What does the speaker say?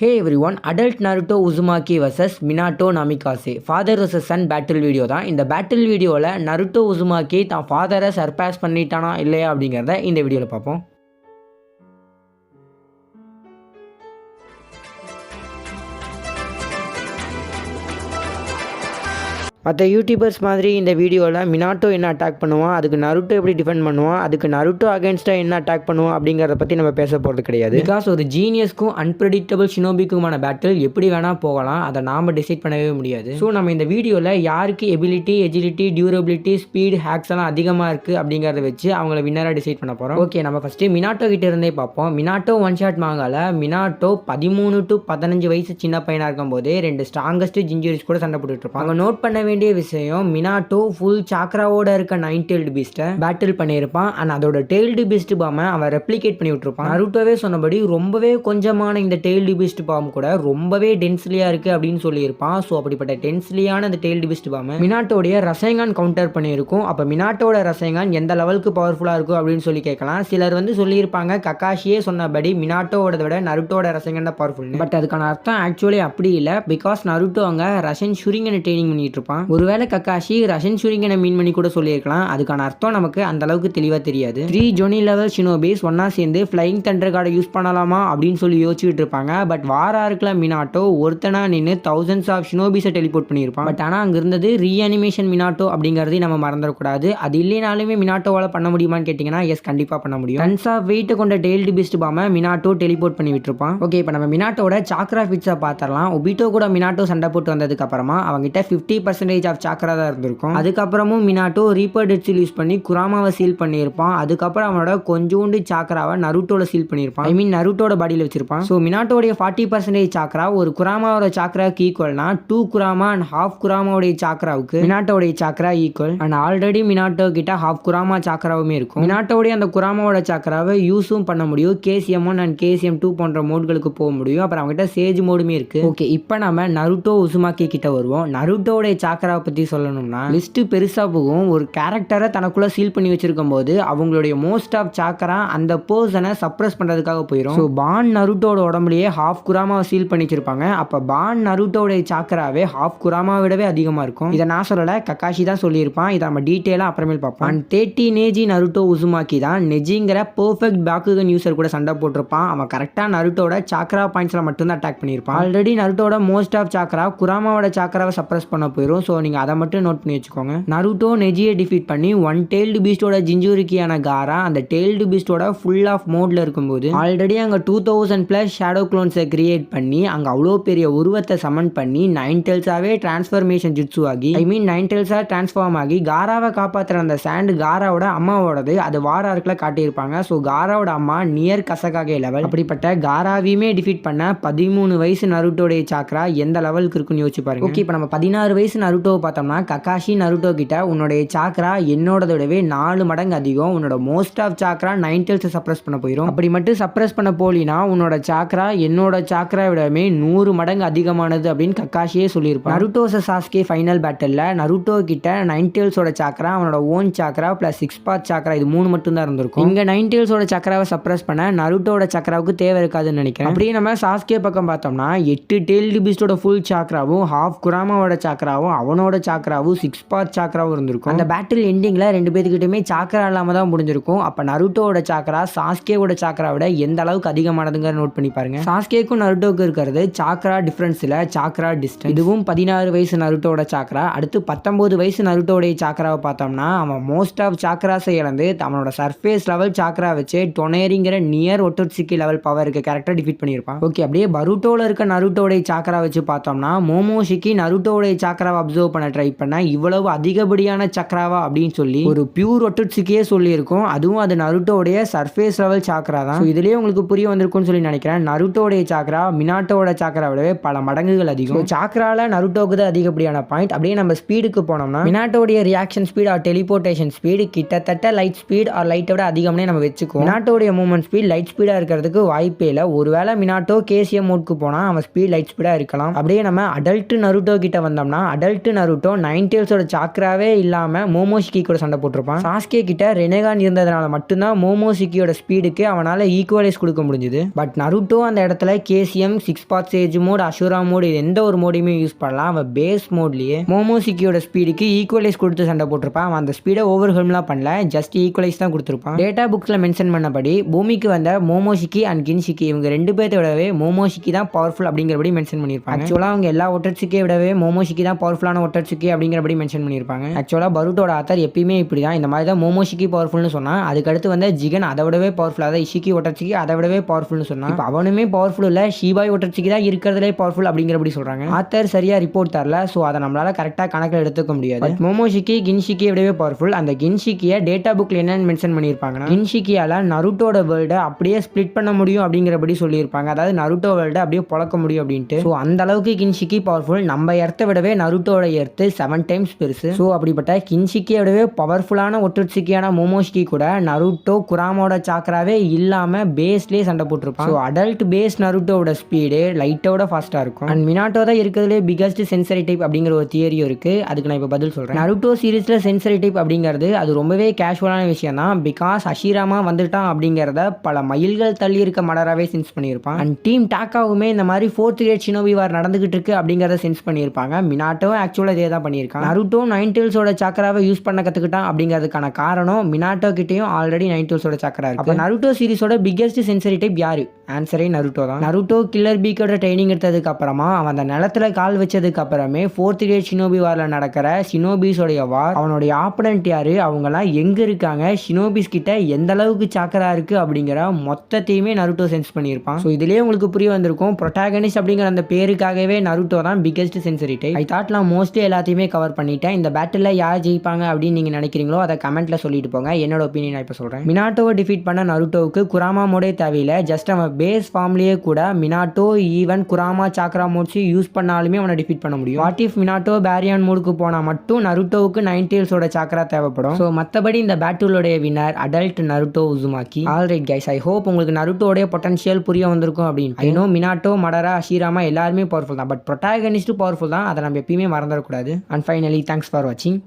Hey everyone, adult Naruto Uzumaki vs Minato Namikaze father vs son battle video தான். இந்த battle வீடியோவில் Naruto Uzumaki தான் ஃபாதரை சர்பாஸ் பண்ணிட்டானா இல்லையா அப்படிங்கிறத இந்த வீடியோவில் பார்ப்போம். மற்ற யூடியூபர்ஸ் மாதிரி இந்த வீடியோவில் மினாட்டோ என்ன அட்டாக் பண்ணுவான், அதுக்கு நருட்டோ எப்படி டிஃபெண்ட் பண்ணுவான், அதுக்கு நருட்டோ அகேன்ஸ்டாக என்ன அட்டாக் பண்ணுவான் அப்படிங்கிறத பற்றி நம்ம பேச போகிறது கிடையாது. பிகாஸ் ஒரு ஜீனியஸ்க்கும் அன்பிரடிக்டபிள் ஷினோபிக்குமான பேட்டில் எப்படி வேணால் போகலாம், அதை நாம் டிசைட் பண்ணவே முடியாது. ஸோ நம்ம இந்த வீடியோவில் யாருக்கு ability, agility, durability, speed, hacks எல்லாம் அதிகமாக இருக்குது அப்படிங்கிறத வச்சு அவங்கள வின்னராக டிசைட் பண்ண போகிறோம். ஓகே, நம்ம ஃபஸ்ட்டு மினாட்டோ கிட்டே இருந்தே பார்ப்போம். மினாட்டோ ஒன் ஷாட் மாங்கால மினாட்டோ 13 to 15 வயசு சின்ன பையனாக இருக்கும்போதே 2 ஸ்ட்ராங்கஸ்ட் ஜிஞ்சரிஸ் கூட சண்டை போட்டுட்டு இருப்பாங்க. அவங்க நோட் பண்ண வேண்டிய விஷயம், மினாட்டோ ஃபுல் சாக்ராவோட இருக்க 9-tailed பீஸ்ட்டை பேட்டில் பண்ணியிருப்பான். அண்ட் அதோட டெய்ல்டு பீஸ்ட் பாமை அவன் ரெப்ளிகேட் பண்ணி விட்டுருப்பான். நருட்டோவே சொன்னபடி ரொம்பவே கொஞ்சமான இந்த டெய்ல்டு பீஸ்ட் பாம் கூட ரொம்பவே டென்ஸ்லியாக இருக்குது அப்படின்னு சொல்லியிருப்பான். ஸோ அப்படிப்பட்ட டென்ஸ்லியான அந்த டெய்ல்டு பீஸ்ட் பாமை மினாட்டோடைய ரசைங்கான் கவுண்டர் பண்ணியிருக்கும். அப்போ மினாட்டோட ரசைங்கான் எந்த லெவலுக்கு பவர்ஃபுல்லாக இருக்கும் அப்படின்னு சொல்லி கேட்கலாம். சிலர் சொல்லியிருப்பாங்க கக்காஷியே சொன்னபடி மினாட்டோட விட நருட்டோட ரசைங்கன் தான் பவர்ஃபுல். பட் அதுக்கான அர்த்தம் ஆக்சுவலி அப்படி இல்லை. பிகாஸ் நருட்டோ அங்கே ரஷன் ஷுரிங்கனை ட்ரைனிங் பண்ணிட்டு இருப்பான். ஒருவேளை கக்காஷி ரஷன் ஷுரிங்கனை மீன் பண்ணி கூட சொல்லியிருக்கலாம். அதுக்கான அர்த்தம் நமக்கு அந்த அளவுக்கு தெளிவாக தெரியாது. 3 ஜோனி லெவல் ஷினோபிஸ் ஒன்னா சேர்ந்து ஃப்ளைங் தண்டர் கார்டை யூஸ் பண்ணலாமா அப்படின்னு சொல்லி யோசிச்சுட்டு இருப்பாங்க. பட் வாரா இருக்கல மினாட்டோ ஒருத்தனா நின்று thousands ஆஃப் ஷினோபிஸை டெலிபோர்ட் பண்ணியிருப்பான். பட் ஆனால் அங்கே இருந்தது ரீஅனிமேஷன் மினாட்டோ அப்படிங்கிறதையும் நம்ம மறந்துடக்கூடாது. அது இல்லைனாலுமே மினாட்டோவால் பண்ண முடியுமான்னு கேட்டிங்கன்னா எஸ், கண்டிப்பாக பண்ண முடியும். டன்ஸ் ஆஃப் வெயிட் கொண்ட டெய்ல்டு பீஸ்ட் பாமை மினாட்டோ டெலிபோர்ட் பண்ணி விட்டுருப்பான். ஓகே, இப்போ நம்ம மினாட்டோட சாக்ரா ஃபிட்ஸை பார்த்துடலாம். ஒபிட்டோ கூட மினாட்டோ சண்டை போட்டு வந்ததுக்கு அப்புறமா அவங்ககிட்ட 50% ஆஃப் சாக்ரா தான் இருந்திருக்கும். அதுக்கப்புறமும் மினாட்டோ ரீப்பர் டெட்ஸில் யூஸ் பண்ணி குராமாவை சீல் பண்ணியிருப்பான். அதுக்கப்புறம் அவனோட கொஞ்சோண்டு சாக்ராவை நருட்டோட சீல் பண்ணியிருப்பான். ஐ மீன் நருட்டோட பாடியில் வச்சிருப்பான். ஸோ மினாட்டோடைய 40% சாக்ரா ஒரு குராமாவோட சாக்ராவுக்கு ஈக்குவல்னா 2 குராமா அண்ட் ஹாஃப் குராமாவுடைய சாக்ராவுக்கு மினாட்டோடைய chakra equal. And already Minato கிட்ட ஹாஃப் குராமா சாக்ராவுமே இருக்கும். மினாட்டோடைய அந்த குராமாவோட சாக்ராவை யூஸும் பண்ண முடியும். KCM1 அண்ட் KCM2 போன்ற மோட்களுக்கு போக முடியும். அப்புறம் அவங்ககிட்ட சேஜ் மோடுமே இருக்கு. ஓகே, இப்போ நம்ம நருட்டோ உசுமாக்கி கிட்ட வருவோம். நருட்டோடைய சாக்ராவை பற்றி சொல்லணும்னா லிஸ்ட் பெருசா போகும். ஒரு கேரக்டரை தனக்குள்ள சீல் பண்ணி வச்சிருக்கும் போது அவங்களுடைய மோஸ்ட் ஆஃப் சாக்கரா அந்த பர்சனை சப்ரஸ் பண்றதுக்காக போயிடும். ஸோ பான் நருட்டோட உடம்புலயே ஹாஃப் குராமாவை சீல் பண்ணி வச்சிருப்பாங்க. அப்ப பான் நருட்டோடைய சாக்கராவே ஹாஃப் குராமாவை விடவே அதிகமா இருக்கும். இதை நான் சொல்லல, கக்காஷி தான் சொல்லியிருப்பான். இதை நம்ம டீட்டெயிலாக அப்புறமேல் பார்ப்போம். அண்ட் 30 நேஜி நருட்டோ உசுமாக்கி தான் நெஜிங்கிற பெர்ஃபெக்ட் பாக்குகன் யூசர் கூட சண்டை போட்டிருப்பான். அவன் கரெக்டா நருட்டோட சாக்கரா பாயிண்ட்ஸ்ல மட்டும் தான் அட்டாக் பண்ணியிருப்பான். Already நருட்டோட most of chakra குராமாவோட சாக்கராவை suppress பண்ண போயிடும். ஸோ நீங்க அதை மட்டும் நோட் பண்ணி வச்சுக்கோங்க. நருட்டோ நெஜியை டிஃபீட் பண்ணி 1 டெய்ல்டு பீஸ்டோட ஜிஞ்சுரிக்கியான காரா அந்த டெய்ல்டு பீஸ்டோட ஃபுல் ஆஃப் மோட்ல இருக்கும்போது ஆல்ரெடி அங்கே 2000+ ஷேடோ க்ளோன்ஸை கிரியேட் பண்ணி அங்கே அவ்வளோ பெரிய உருவத்தை சமன் பண்ணி 9 டெய்ல்ஸாவே டிரான்ஸ்ஃபர்மேஷன் ஜுட்ஸு ஆகி 9 டெய்ல்ஸாக டிரான்ஸ்ஃபார்ம் ஆகி காராவை காப்பாற்றுற அந்த சாண்ட் காராவோட அம்மாவோடது. அது வாரா இருக்குல காட்டியிருப்பாங்க. ஸோ காராவோட அம்மா நியர் கசகாகே லெவல். அப்படிப்பட்ட காராவையுமே டிஃபீட் பண்ண 13 வயசு நருட்டோடைய சாக்ரா எந்த லெவலுக்கு இருக்குன்னு யோசிச்சு பாருங்க. ஓகே, இப்போ நம்ம 16 வயசு நருட்டோவை பார்த்தோம்னா கக்காஷி நருட்டோ கிட்ட உன்னுடைய சாக்ரா என்னோடதோடவே 4 மடங்கு அதிகம். உன்னோட மோஸ்ட் ஆஃப் சாக்ரா 9 டெய்ல்ஸை சப்ரஸ் பண்ண போயிடும். அப்படி மட்டும் சப்ரஸ் பண்ண போலினா உன்னோட சாக்ரா என்னோட சாக்ரா விடவே 100 மடங்கு அதிகமானது அப்படின்னு கக்காஷியே சொல்லியிருப்பான். Naruto Sasuke final battle Naruto கிட்ட 9 டெய்ல்ஸோட சாக்ரா, அவனோட ஓன் சாக்ரா பிளஸ் 6 பாத் சாக்ரா, இது 3 மட்டும் தான் இருந்திருக்கும். இங்க 9 டெய்ல்ஸோட சாக்ராவை சப்ரஸ் பண்ண நருட்டோட சாக்ராவுக்கு தேவை இருக்காதுன்னு நினைக்கிறேன். அப்படியே நம்ம சாஸ்கே பக்கம் பார்த்தோம்னா 8 டெய்ல்டு பீஸ்டோட ஃபுல் சாக்ராவும் ஹாஃப் குராமாவோட சாக்ராவும் அவனோட சாக்ராவும் 6 பாத் சாக்ராவும் இருந்திருக்கும். அந்த பேட்டில் எண்டிங்ல 2 பேத்துக்கிட்டுமே சாக்ரா இல்லாம தான் முடிஞ்சிருக்கும். அப்ப நருட்டோட சாக்ரா சாஸ்கேவோட சாக்ரா விட எந்த அளவுக்கு அதிகமானதுங்க நோட் பண்ணி பாருங்க. சாஸ்கேக்கும் நருட்டோக்கு இருக்கிறது சாக்ரா டிஃபரன்ஸ்ல சாக்ரா டிஸ்டன்ஸ். இதுவும் 16 வயசு நருட்டோட சாக்ரா. அடுத்து 19 வயசு நருட்டோடைய சாக்ராவை பார்த்தோம்னா அவன் மோஸ்ட் ஆஃப் சாக்ராஸை இழந்து அவனோட சர்ஃபேஸ் லெவல் சாக்ரா வச்சு டொனேரிங்கிற நியர் ஒட்டோட்சுகி லெவல் பவர் இருக்க கேரக்டர் டிஃபீட் பண்ணியிருப்பான். ஓகே, அப்படியே பருட்டோல இருக்க நருட்டோடைய சாக்ரா வச்சு பார்த்தோம்னா மோமோஷிக்கி நருட்டோடைய சாக்ராவை அப்சர்வ் பண்ண ட்ரை பண்ண இவ்வளவு அதிகப்படியான சக்ராவா அப்படின்னு சொல்லி ஒரு பியூர் ஒட்டோட்சுக்கியே சொல்லியிருக்கும். அதுவும் அது நருட்டோடைய சர்ஃபேஸ் லெவல் சாக்ரா தான். இதுலயே உங்களுக்கு புரிய வந்திருக்கும்னு சொல்லி நினைக்கிறேன். நருட்டோடைய சாக்ரா மினாட்டோட சாக்ரா விடவே பல மடங்குகள் அதிகம். சாக்ரால நருட்டோக்கு தான் அதிகப்படியான பாயிண்ட். அப்படியே நம்ம ஸ்பீடுக்கு போனோம்னா மினாட்டோடைய reaction speed or teleportation speed கிட்டத்தட்ட லைட் ஸ்பீட் ஆர் லைட்டை விட அதிகம்னே நம்ம வச்சுக்கோம். மினாட்டோடைய மூவ்மெண்ட் ஸ்பீட் லைட் ஸ்பீடா இருக்கிறதுக்கு வாய்ப்பே இல்லை. ஒருவேளை மினாட்டோ KCM மோட்க்கு போனா அவன் ஸ்பீட் லைட் ஸ்பீடா இருக்கலாம். அப்படியே நம்ம அடல்ட் நருட்டோ கிட்ட வந்தோம்னா அடல்ட் அடல்ட் நருட்டோ நைன் டேல்ஸோட சாக்ராவே இல்லாம மோமோஷிகி கூட சண்டை போட்டிருப்பான். சாஸ்கே கிட்ட ரெனேகான் இருந்ததுனால மட்டும்தான் மோமோஷிகியோட ஸ்பீடுக்கு அவனால ஈக்குவலைஸ் கொடுக்க முடிஞ்சது. பட் நருட்டோ அந்த இடத்துல கேசிஎம் 6 பார்ட் சேஜ் மோட், அஷுரா மோட், இது எந்த ஒரு மோடையுமே யூஸ் பண்ணலாம். அவன் பேஸ் மோட்லயே மோமோஷிகியோட ஸ்பீடுக்கு ஈக்குவலைஸ் கொடுத்து சண்டை போட்டிருப்பான். அவன் அந்த ஸ்பீடை ஓவர் ஹெல்ம்லாம் பண்ணல, ஜஸ்ட் ஈக்குவலைஸ் தான் கொடுத்துருப்பான். டேட்டா புக்ஸ்ல மென்ஷன் பண்ணபடி பூமிக்கு வந்த மோமோஷிகி அண்ட் கின்ஷிகி இவங்க 2 பேர்த்த விடவே மோமோஷிகி தான் பவர்ஃபுல் அப்படிங்கிறபடி மென்ஷன் பண்ணியிருப்பாங்க. ஆக்சுவலா அவங்க எல்லா ஒட்டட்சுக்கே விடவே மோமோஷிகி தான் பவர்ஃபுல்லான ஒட்டட்சுக்கி அப்படிங்கிறபடி மென்ஷன் பண்ணியிருப்பாங்க. ஆக்சுவலா பருட்டோட ஆத்தர் எப்பயுமே இப்படி தான், இந்த மாதிரி தான் மோமோஷிகி பவர்ஃபுல்னு சொன்னா, அதுக்கடுத்து வந்து ஜிகன் அதை விடவே பவர்ஃபுல், அதாவது இஷிகி ஒட்டட்சுக்கி அதை விடவே பவர்ஃபுல்னு சொன்னா, இப்போ அவனுமே பவர்ஃபுல் இல்ல, ஷீபாய் ஒட்டட்சுக்கி தான் இருக்கிறதுலே பவர்ஃபுல் அப்படிங்கிறபடி சொல்றாங்க. ஆத்தர் சரியா ரிப்போர்ட் தரல, ஸோ அதை நம்மளால கரெக்டாக கணக்கில் எடுத்துக்க முடியாது. மோமோஷிகி கின்ஷிக்கியை விடவே பவர்ஃபுல். அந்த கின்ஷிக்கியை டேட்டா புக்ல என்னன்னு மென்ஷன் பண்ணியிருப்பாங்கன்னா, கின்ஷிக்கியால நருட்டோட வேர்ல்டை அப்படியே ஸ்பிளிட் பண்ண முடியும் அப்படிங்கிறபடி சொல்லியிருப்பாங்க. அதாவது நருட்டோ வேர்ல்டை அப்படியே பொழக்க முடியும் அப்படின்ட்டு. ஸோ அந்த அளவுக்கு கின்ஷிக்கி பவர்ஃபுல். நம்ம எர்த்தை விடவே நருட்டோட எர்த்து 7 டைம்ஸ் பெருசு. ஸோ அப்படிப்பட்ட கின்ஷிக்கியை விடவே பவர்ஃபுல்லான ஒட்டட்சுக்கியான மோமோஷிகி கூட நருட்டோ குராமோட சாக்கராவே இல்லாம பேஸ்லேயே சண்டை போட்டிருப்பான். ஸோ அடல்ட் பேஸ் நருட்டோட ஸ்பீடு லைட்டோட ஃபாஸ்ட்டாக இருக்கும். அண்ட் மினாட்டோ தான் இருக்கிறதுலே பிகஸ்ட் சென்சரி டைப் அப்படிங்கிற ஒரு தியரியும் இருக்கு. அதுக்கு நான் இப்போ பதில் சொல்கிறேன். நருட்டோ சீரீஸில் சென்சரி டைப் அப்படிங்கிறது அது ரொம்பவே கேஷுவலான விஷயம் தான். பிகாஸ் அஷிராமா வந்துட்டான் அப்படிங்கிறத பல மைல்கள் தள்ளி இருக்க மடராகவே சென்ஸ் பண்ணியிருப்பான். அண்ட் டீம் டாக்காவுமே இந்த மாதிரி 4th கிரேட் ஷினோபி வார் நடந்துகிட்டு இருக்கு அப்படிங்கிறத சென்ஸ் பண்ணியிருப்பாங்க. மினாட்டோ ஆக்சுவலாக இதே தான் பண்ணியிருக்கான். நருட்டோ 9 டேல்ஸோட சாக்கராவை யூஸ் பண்ண கற்றுக்கிட்டான் அப்படிங்கிறதுக்கான காரணம் மினாட்டோ கிட்டேயும் ஆல்ரெடி 9 டேல்ஸோட சாக்கரா இருக்கு. அப்போ நருட்டோ சீரிஸோட பிகஸ்ட் சென்சரி டைப் யாரு? ஆன்சரே நருட்டோ தான். நருட்டோ கில்லர் பீக்கோட ட்ரைனிங் எடுத்ததுக்கு அப்புறமா அவன் அந்த நிலத்துல கால் வச்சதுக்கு அப்புறமே 4th கிரேட் ஷினோபி வார்ல நடக்கிற ஷினோபிஸோடைய வார், அவனுடைய ஆப்பனன்ட் யாரு, அவங்கலாம் எங்க இருக்காங்க, ஷினோபிஸ் கிட்ட எந்த அளவுக்கு சாக்கரா இருக்கு அப்படிங்கிற மொத்தத்தையுமே நருட்டோ சென்ஸ் பண்ணியிருப்பான். ஸோ இதுலேயே உங்களுக்கு புரிய வந்திருக்கும், ப்ரொட்டாகனிஸ்ட் அப்படிங்கிற அந்த பேருக்காகவே நருட்டோ தான் biggest sensory type. I thought நான் மோஸ்ட்லி எல்லாத்தையுமே கவர் பண்ணிட்டேன். இந்த பேட்டில் யார் ஜெயிப்பாங்க அப்படின்னு நீங்க நினைக்கிறீங்களோ அதை கமெண்ட்ல சொல்லிட்டு போங்க. என்னோட ஒப்பீனியன் நான் இப்போ சொல்றேன். மினாட்டோவை டிஃபீட் பண்ண நருட்டோவுக்கு குராமா மோடே தேவையில்லை. ஜஸ்ட் அவன் பேஸ் ஃபார்ம்லேயே கூட Minato even Kurama chakra modes use பண்ணாலுமே அவனை டிஃபீட் பண்ண முடியும். வாட் இஃப் மினாட்டோ பேரியான் மோடுக்கு போனால் மட்டும் நருட்டோவுக்கு 9 டேல்ஸோட சாக்ரா தேவைப்படும். ஸோ மற்றபடி இந்த பேட்டிலோடைய winner adult Naruto Uzumaki. Alright guys, I hope உங்களுக்கு நருட்டோடைய பொட்டன்ஷியல் புரிய வந்திருக்கும் அப்படின்னு. ஐ நோ மினாட்டோ, மடரா, அஷிராமா எல்லாருமே பவர்ஃபுல் தான், பட் ப்ரொட்டாகனிஸ்ட் பவர்ஃபுல் தான், அதை நம்ம எப்பயுமே மறந்துடக்கூடாது. அண்ட் ஃபைனலி தேங்க்ஸ் ஃபார் வாட்சிங்.